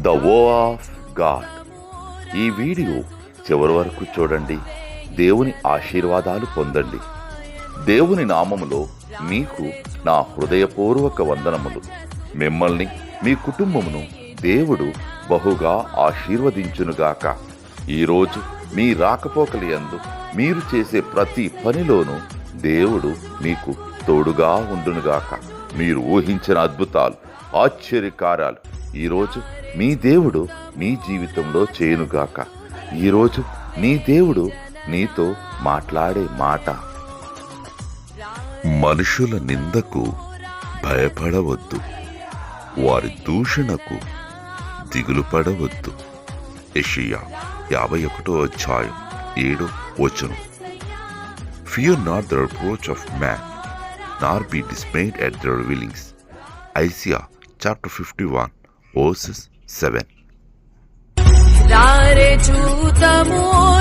The వో of God. ఈ video చివరి వరకు చూడండి. దేవుని ఆశీర్వాదాలు పొందండి. దేవుని నామములో మీకు నా హృదయపూర్వక వందనములు. మిమ్మల్ని మీ కుటుంబమును దేవుడు బహుగా ఆశీర్వదించునుగాక. ఈరోజు మీ రాకపోకలి యందు మీరు చేసే ప్రతి పనిలోనూ దేవుడు మీకు తోడుగా ఉండునుగాక. మీరు ఊహించిన అద్భుతాలు, ఆశ్చర్యకార్యాలు ఈరోజు మీ దేవుడు మీ జీవితంలో చేయునుగాక. ఈరోజు నీ దేవుడు నీతో మాట్లాడే మాట: మనుషుల నిందకు భయపడవద్దు, వారి దూషణకు దిగులు పడవద్దు. యెషయా 51:7. Fear not the reproach of man, nor be dismayed at their revilings. Isaiah chapter 51 verses 7. Dare chutamur